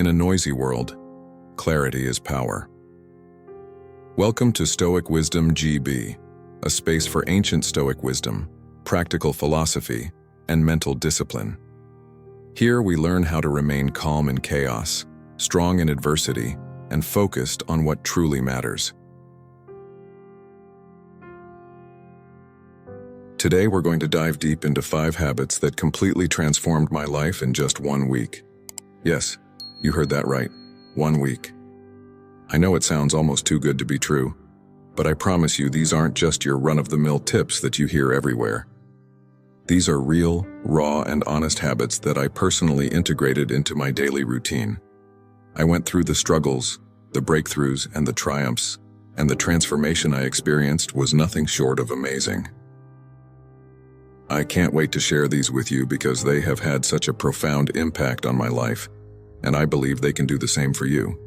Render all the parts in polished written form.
In a noisy world, clarity is power. Welcome to Stoic Wisdom GB, a space for ancient Stoic wisdom, practical philosophy, and mental discipline. Here we learn how to remain calm in chaos, strong in adversity, and focused on what truly matters. Today we're going to dive deep into 5 habits that completely transformed my life in just 1 week. Yes, you heard that right, 1 week. I know it sounds almost too good to be true, but I promise you these aren't just your run-of-the-mill tips that you hear everywhere. These are real, raw, and honest habits that I personally integrated into my daily routine. I went through the struggles, the breakthroughs, and the triumphs, and the transformation I experienced was nothing short of amazing. I can't wait to share these with you because they have had such a profound impact on my life, and I believe they can do the same for you.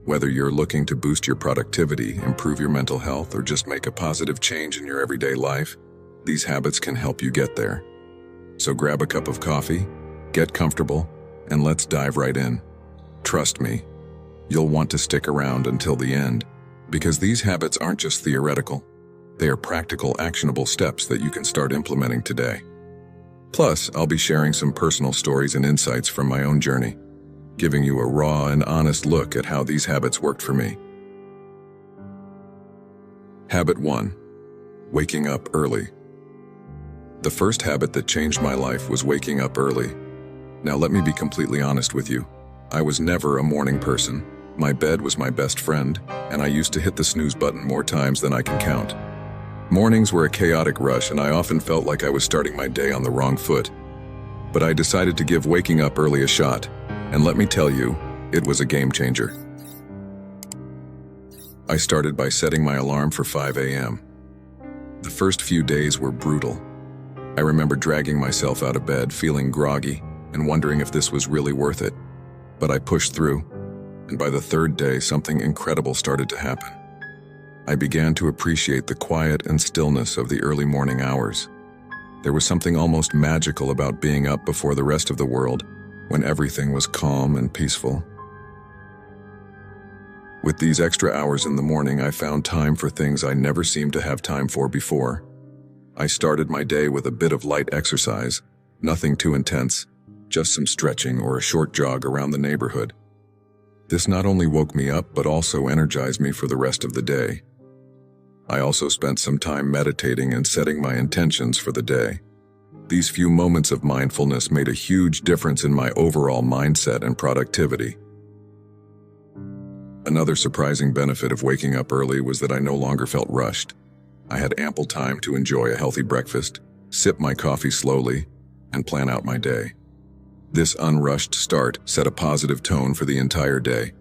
Whether you're looking to boost your productivity, improve your mental health, or just make a positive change in your everyday life, these habits can help you get there. So grab a cup of coffee, get comfortable, and let's dive right in. Trust me, you'll want to stick around until the end, because these habits aren't just theoretical. They are practical, actionable steps that you can start implementing today. Plus, I'll be sharing some personal stories and insights from my own journey, giving you a raw and honest look at how these habits worked for me. Habit 1. Waking up early. The first habit that changed my life was waking up early. Now let me be completely honest with you. I was never a morning person. My bed was my best friend, and I used to hit the snooze button more times than I can count. Mornings were a chaotic rush, and I often felt like I was starting my day on the wrong foot. But I decided to give waking up early a shot, and let me tell you, it was a game changer. I started by setting my alarm for 5 a.m. The first few days were brutal. I remember dragging myself out of bed, feeling groggy, and wondering if this was really worth it. But I pushed through, and by the 3rd day, something incredible started to happen. I began to appreciate the quiet and stillness of the early morning hours. There was something almost magical about being up before the rest of the world, when everything was calm and peaceful. With these extra hours in the morning, I found time for things I never seemed to have time for before. I started my day with a bit of light exercise, nothing too intense, just some stretching or a short jog around the neighborhood. This not only woke me up, but also energized me for the rest of the day. I also spent some time meditating and setting my intentions for the day. These few moments of mindfulness made a huge difference in my overall mindset and productivity. Another surprising benefit of waking up early was that I no longer felt rushed. I had ample time to enjoy a healthy breakfast, sip my coffee slowly, and plan out my day. This unrushed start set a positive tone for the entire day.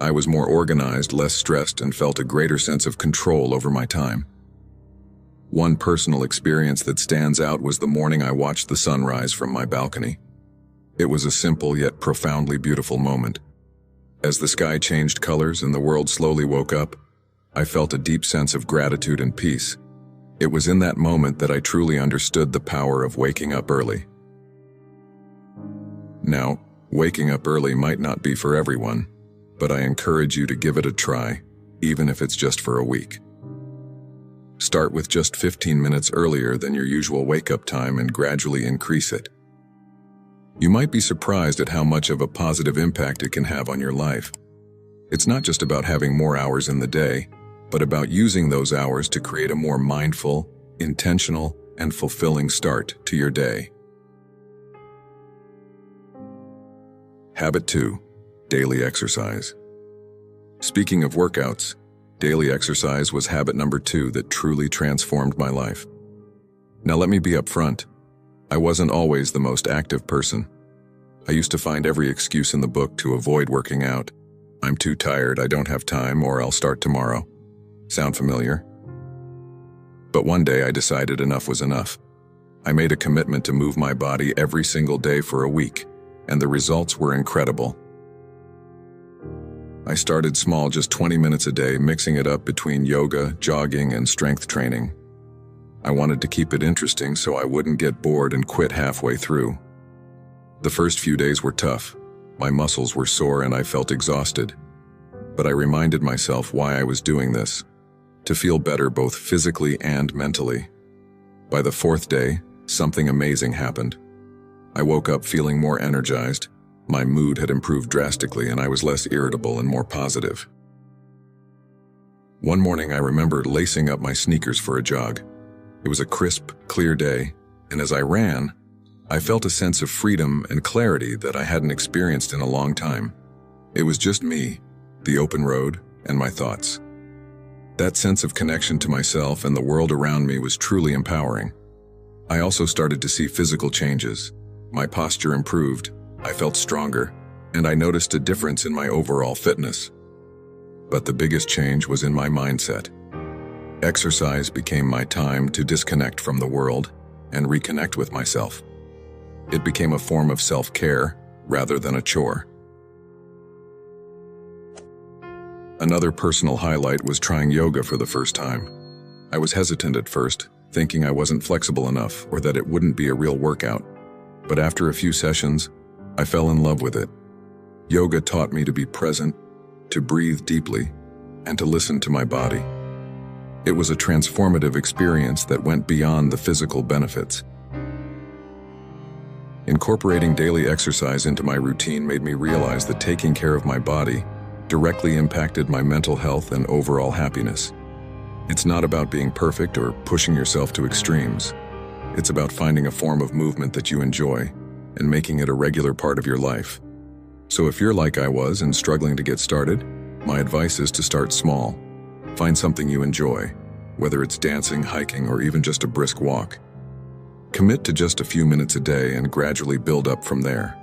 I was more organized, less stressed, and felt a greater sense of control over my time. One personal experience that stands out was the morning I watched the sunrise from my balcony. It was a simple yet profoundly beautiful moment. As the sky changed colors and the world slowly woke up, I felt a deep sense of gratitude and peace. It was in that moment that I truly understood the power of waking up early. Now, waking up early might not be for everyone, but I encourage you to give it a try, even if it's just for a week. Start with just 15 minutes earlier than your usual wake-up time and gradually increase it. You might be surprised at how much of a positive impact it can have on your life. It's not just about having more hours in the day, but about using those hours to create a more mindful, intentional, and fulfilling start to your day. Habit 2. Daily exercise. Speaking of workouts, daily exercise was habit number 2 that truly transformed my life. Now let me be upfront. I wasn't always the most active person. I used to find every excuse in the book to avoid working out. I'm too tired, I don't have time, or I'll start tomorrow. Sound familiar? But one day I decided enough was enough. I made a commitment to move my body every single day for a week, and the results were incredible. I started small, just 20 minutes a day, mixing it up between yoga, jogging, and strength training. I wanted to keep it interesting so I wouldn't get bored and quit halfway through. The first few days were tough. My muscles were sore and I felt exhausted. But I reminded myself why I was doing this, to feel better both physically and mentally. By the fourth day, something amazing happened. I woke up feeling more energized, my mood had improved drastically, and I was less irritable and more positive. One morning I remember lacing up my sneakers for a jog. It was a crisp, clear day, and as I ran, I felt a sense of freedom and clarity that I hadn't experienced in a long time. It was just me, the open road, and my thoughts. That sense of connection to myself and the world around me was truly empowering. I also started to see physical changes. My posture improved, I felt stronger, and I noticed a difference in my overall fitness. But the biggest change was in my mindset. Exercise became my time to disconnect from the world and reconnect with myself. It became a form of self-care rather than a chore. Another personal highlight was trying yoga for the first time. I was hesitant at first, thinking I wasn't flexible enough or that it wouldn't be a real workout. But after a few sessions, I fell in love with it. Yoga taught me to be present, to breathe deeply, and to listen to my body. It was a transformative experience that went beyond the physical benefits. Incorporating daily exercise into my routine made me realize that taking care of my body directly impacted my mental health and overall happiness. It's not about being perfect or pushing yourself to extremes. It's about finding a form of movement that you enjoy and making it a regular part of your life. So if you're like I was and struggling to get started, my advice is to start small. Find something you enjoy, whether it's dancing, hiking, or even just a brisk walk. Commit to just a few minutes a day and gradually build up from there.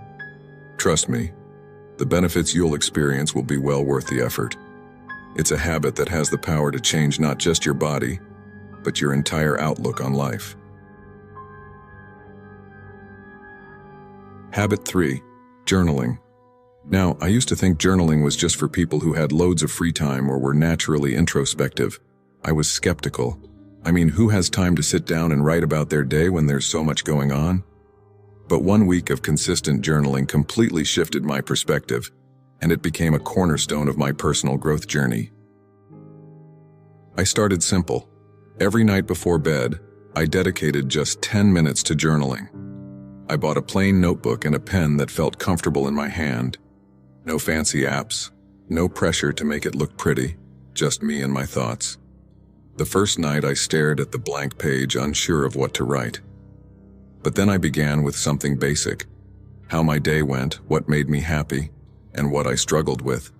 Trust me, the benefits you'll experience will be well worth the effort. It's a habit that has the power to change not just your body, but your entire outlook on life. Habit 3, journaling. Now, I used to think journaling was just for people who had loads of free time or were naturally introspective. I was skeptical. I mean, who has time to sit down and write about their day when there's so much going on? But 1 week of consistent journaling completely shifted my perspective, and it became a cornerstone of my personal growth journey. I started simple. Every night before bed, I dedicated just 10 minutes to journaling. I bought a plain notebook and a pen that felt comfortable in my hand. No fancy apps, no pressure to make it look pretty, just me and my thoughts. The first night I stared at the blank page, unsure of what to write. But then I began with something basic: how my day went, what made me happy, and what I struggled with.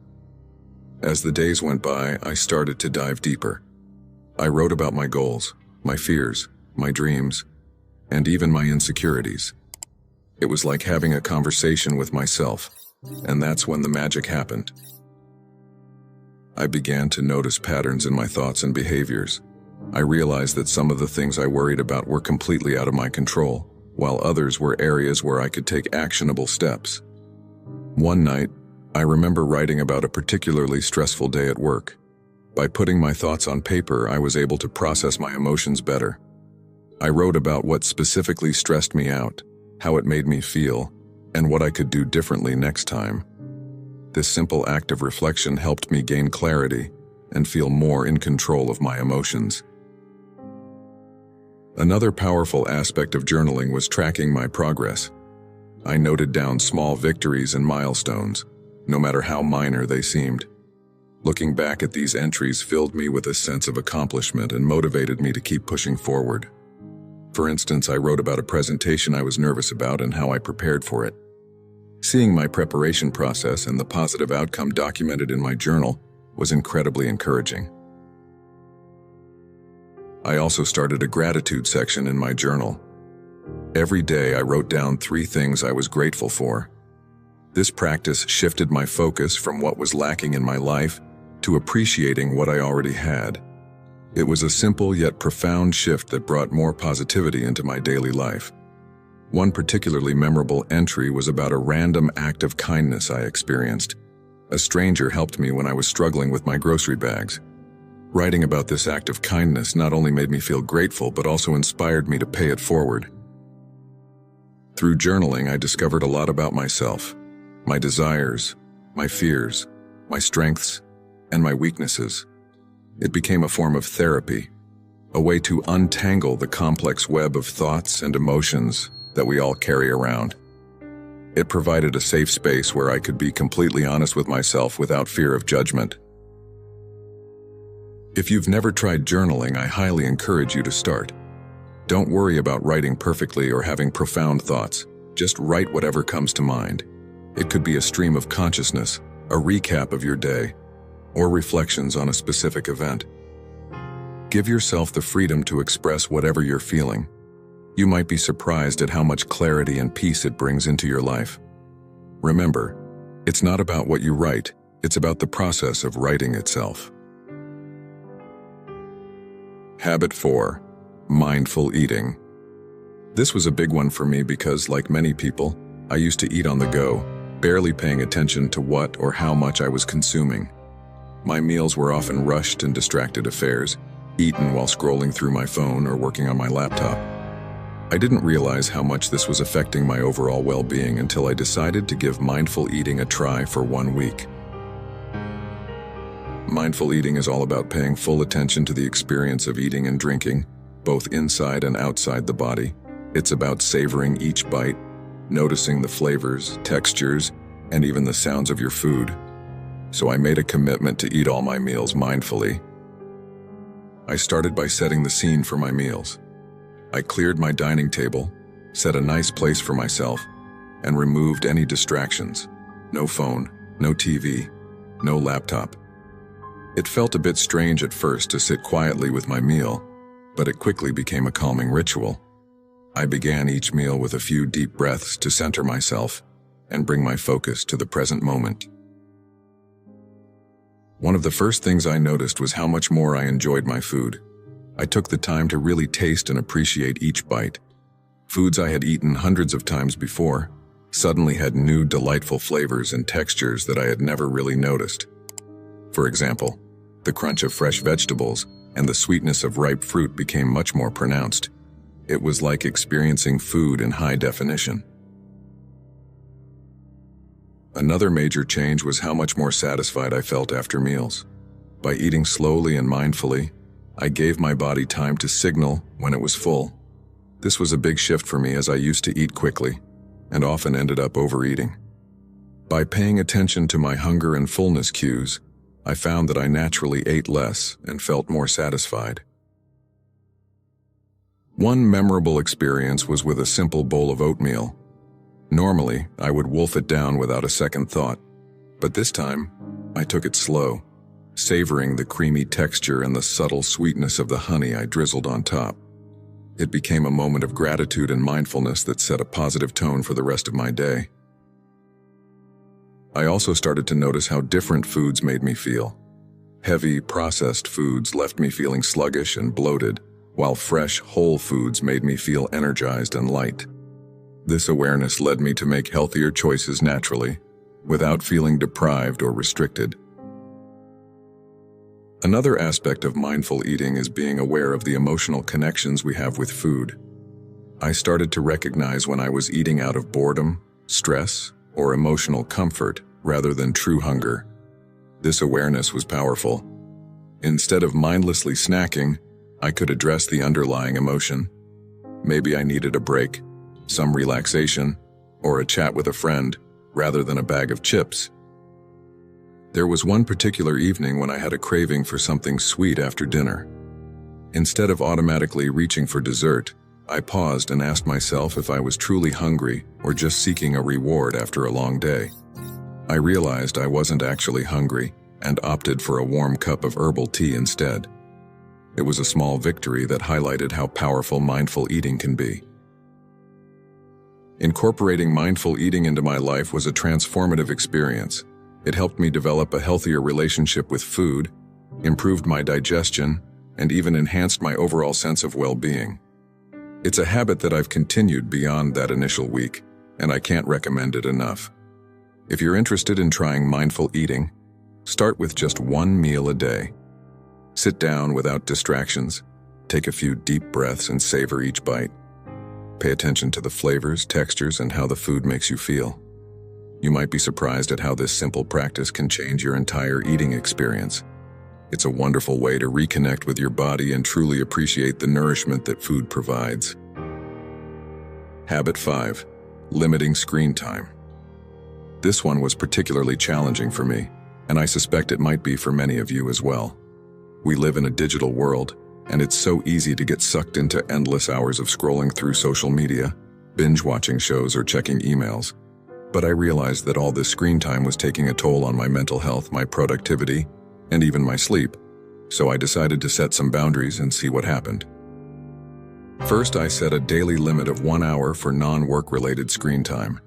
As the days went by, I started to dive deeper. I wrote about my goals, my fears, my dreams, and even my insecurities. It was like having a conversation with myself, and that's when the magic happened. I began to notice patterns in my thoughts and behaviors. I realized that some of the things I worried about were completely out of my control, while others were areas where I could take actionable steps. One night, I remember writing about a particularly stressful day at work. By putting my thoughts on paper, I was able to process my emotions better. I wrote about what specifically stressed me out, how it made me feel, and what I could do differently next time. This simple act of reflection helped me gain clarity and feel more in control of my emotions. Another powerful aspect of journaling was tracking my progress. I noted down small victories and milestones, no matter how minor they seemed. Looking back at these entries filled me with a sense of accomplishment and motivated me to keep pushing forward. For instance, I wrote about a presentation I was nervous about and how I prepared for it. Seeing my preparation process and the positive outcome documented in my journal was incredibly encouraging. I also started a gratitude section in my journal. Every day I wrote down 3 things I was grateful for. This practice shifted my focus from what was lacking in my life to appreciating what I already had. It was a simple yet profound shift that brought more positivity into my daily life. One particularly memorable entry was about a random act of kindness I experienced. A stranger helped me when I was struggling with my grocery bags. Writing about this act of kindness not only made me feel grateful but also inspired me to pay it forward. Through journaling, I discovered a lot about myself. my desires, my fears, my strengths, and my weaknesses. It became a form of therapy, a way to untangle the complex web of thoughts and emotions that we all carry around. It provided a safe space where I could be completely honest with myself without fear of judgment. If you've never tried journaling, I highly encourage you to start. Don't worry about writing perfectly or having profound thoughts. Just write whatever comes to mind. It could be a stream of consciousness, a recap of your day, or reflections on a specific event. Give yourself the freedom to express whatever you're feeling. You might be surprised at how much clarity and peace it brings into your life. Remember, it's not about what you write, it's about the process of writing itself. Habit 4. Mindful eating. This was a big one for me because, like many people, I used to eat on the go, barely paying attention to what or how much I was consuming. My meals were often rushed and distracted affairs, eaten while scrolling through my phone or working on my laptop. I didn't realize how much this was affecting my overall well-being until I decided to give mindful eating a try for 1 week. Mindful eating is all about paying full attention to the experience of eating and drinking, both inside and outside the body. It's about savoring each bite, noticing the flavors, textures, and even the sounds of your food. So I made a commitment to eat all my meals mindfully. I started by setting the scene for my meals. I cleared my dining table, set a nice place for myself, and removed any distractions. No phone, no TV, no laptop. It felt a bit strange at first to sit quietly with my meal, but it quickly became a calming ritual. I began each meal with a few deep breaths to center myself and bring my focus to the present moment. One of the first things I noticed was how much more I enjoyed my food. I took the time to really taste and appreciate each bite. Foods I had eaten hundreds of times before suddenly had new, delightful flavors and textures that I had never really noticed. For example, the crunch of fresh vegetables and the sweetness of ripe fruit became much more pronounced. It was like experiencing food in high definition. Another major change was how much more satisfied I felt after meals. By eating slowly and mindfully, I gave my body time to signal when it was full. This was a big shift for me as I used to eat quickly and often ended up overeating. By paying attention to my hunger and fullness cues, I found that I naturally ate less and felt more satisfied. One memorable experience was with a simple bowl of oatmeal. Normally, I would wolf it down without a second thought, but this time, I took it slow, savoring the creamy texture and the subtle sweetness of the honey I drizzled on top. It became a moment of gratitude and mindfulness that set a positive tone for the rest of my day. I also started to notice how different foods made me feel. Heavy, processed foods left me feeling sluggish and bloated, while fresh, whole foods made me feel energized and light. This awareness led me to make healthier choices naturally, without feeling deprived or restricted. Another aspect of mindful eating is being aware of the emotional connections we have with food. I started to recognize when I was eating out of boredom, stress, or emotional comfort rather than true hunger. This awareness was powerful. Instead of mindlessly snacking, I could address the underlying emotion. Maybe I needed a break, some relaxation, or a chat with a friend, rather than a bag of chips. There was one particular evening when I had a craving for something sweet after dinner. Instead of automatically reaching for dessert, I paused and asked myself if I was truly hungry or just seeking a reward after a long day. I realized I wasn't actually hungry and opted for a warm cup of herbal tea instead. It was a small victory that highlighted how powerful mindful eating can be. Incorporating mindful eating into my life was a transformative experience. It helped me develop a healthier relationship with food, improved my digestion, and even enhanced my overall sense of well-being. It's a habit that I've continued beyond that initial week, and I can't recommend it enough. If you're interested in trying mindful eating, start with just one meal a day. Sit down without distractions, take a few deep breaths and savor each bite. Pay attention to the flavors, textures, and how the food makes you feel. You might be surprised at how this simple practice can change your entire eating experience. It's a wonderful way to reconnect with your body and truly appreciate the nourishment that food provides. Habit 5. Limiting screen time. This one was particularly challenging for me, and I suspect it might be for many of you as well. We live in a digital world, and it's so easy to get sucked into endless hours of scrolling through social media, binge-watching shows, or checking emails. But I realized that all this screen time was taking a toll on my mental health, my productivity, and even my sleep, so I decided to set some boundaries and see what happened. First, I set a daily limit of 1 hour for non-work-related screen time.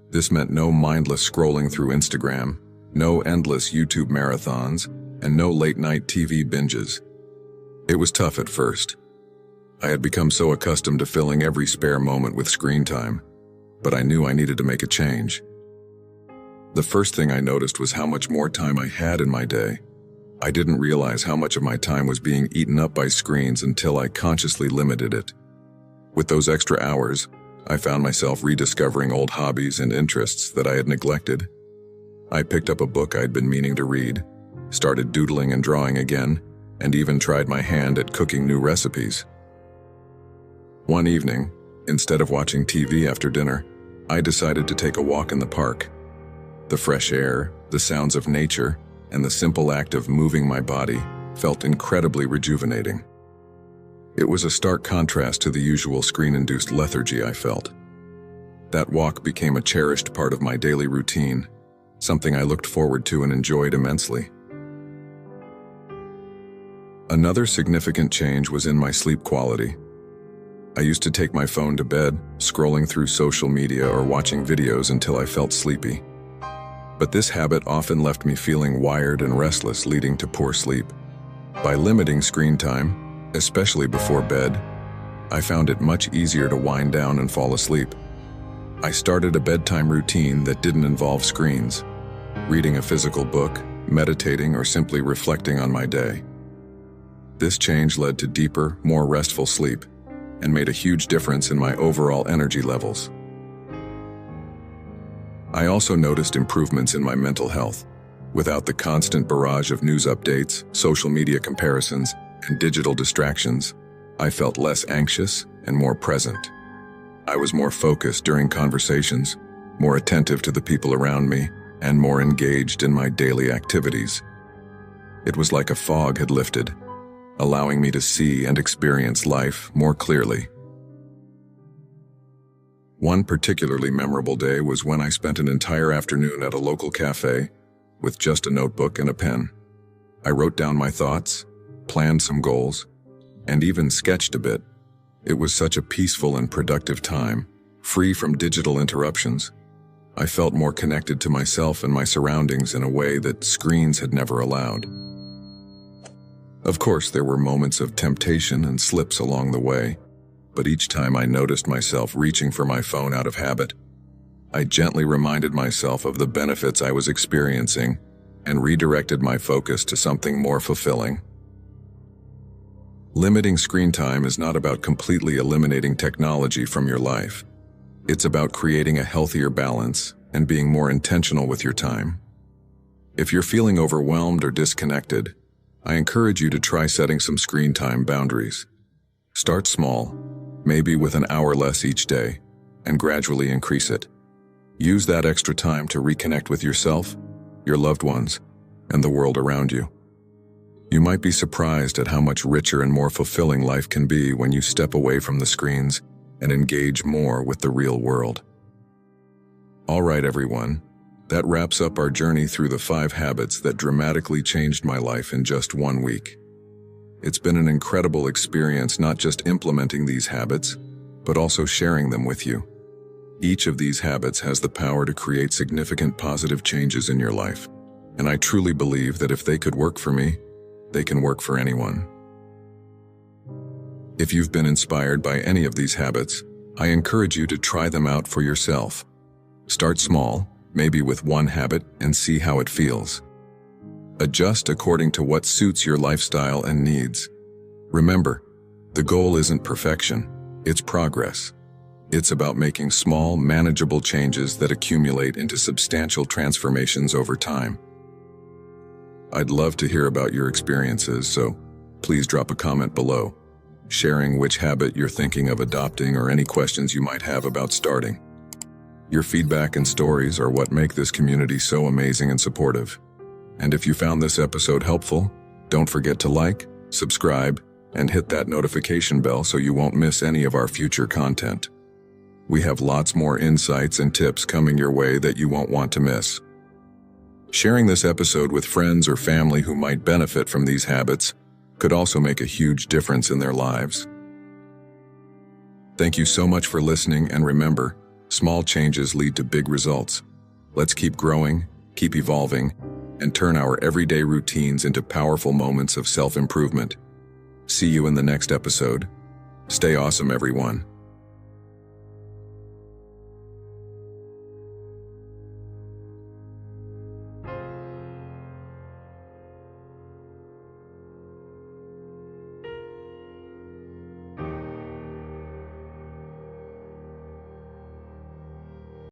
This meant no mindless scrolling through Instagram, no endless YouTube marathons, and no late-night TV binges. It was tough at first. I had become so accustomed to filling every spare moment with screen time, but I knew I needed to make a change. The first thing I noticed was how much more time I had in my day. I didn't realize how much of my time was being eaten up by screens until I consciously limited it. With those extra hours, I found myself rediscovering old hobbies and interests that I had neglected. I picked up a book I'd been meaning to read, started doodling and drawing again, and even tried my hand at cooking new recipes. One evening, instead of watching TV after dinner, I decided to take a walk in the park. The fresh air, the sounds of nature, and the simple act of moving my body felt incredibly rejuvenating. It was a stark contrast to the usual screen-induced lethargy I felt. That walk became a cherished part of my daily routine, something I looked forward to and enjoyed immensely. Another significant change was in my sleep quality. I used to take my phone to bed, scrolling through social media or watching videos until I felt sleepy. But this habit often left me feeling wired and restless, leading to poor sleep. By limiting screen time, especially before bed, I found it much easier to wind down and fall asleep. I started a bedtime routine that didn't involve screens, reading a physical book, meditating, or simply reflecting on my day. This change led to deeper, more restful sleep, and made a huge difference in my overall energy levels. I also noticed improvements in my mental health. Without the constant barrage of news updates, social media comparisons, and digital distractions, I felt less anxious and more present. I was more focused during conversations, more attentive to the people around me, and more engaged in my daily activities. It was like a fog had lifted, allowing me to see and experience life more clearly. One particularly memorable day was when I spent an entire afternoon at a local cafe with just a notebook and a pen. I wrote down my thoughts, planned some goals, and even sketched a bit. It was such a peaceful and productive time, free from digital interruptions. I felt more connected to myself and my surroundings in a way that screens had never allowed. Of course, there were moments of temptation and slips along the way, but each time I noticed myself reaching for my phone out of habit, I gently reminded myself of the benefits I was experiencing and redirected my focus to something more fulfilling. Limiting screen time is not about completely eliminating technology from your life. It's about creating a healthier balance and being more intentional with your time. If you're feeling overwhelmed or disconnected, I encourage you to try setting some screen time boundaries. Start small, maybe with an hour less each day, and gradually increase it. Use that extra time to reconnect with yourself, your loved ones, and the world around you. You might be surprised at how much richer and more fulfilling life can be when you step away from the screens and engage more with the real world. All right, everyone. That wraps up our journey through the 5 habits that dramatically changed my life in just 1 week. It's been an incredible experience not just implementing these habits, but also sharing them with you. Each of these habits has the power to create significant positive changes in your life, and I truly believe that if they could work for me, they can work for anyone. If you've been inspired by any of these habits, I encourage you to try them out for yourself. Start small, maybe with 1 habit, and see how it feels. Adjust according to what suits your lifestyle and needs. Remember, the goal isn't perfection, it's progress. It's about making small, manageable changes that accumulate into substantial transformations over time. I'd love to hear about your experiences, so please drop a comment below, sharing which habit you're thinking of adopting or any questions you might have about starting. Your feedback and stories are what make this community so amazing and supportive. And if you found this episode helpful, don't forget to like, subscribe, and hit that notification bell so you won't miss any of our future content. We have lots more insights and tips coming your way that you won't want to miss. Sharing this episode with friends or family who might benefit from these habits could also make a huge difference in their lives. Thank you so much for listening, and remember, small changes lead to big results. Let's keep growing, keep evolving, and turn our everyday routines into powerful moments of self-improvement. See you in the next episode. Stay awesome, everyone.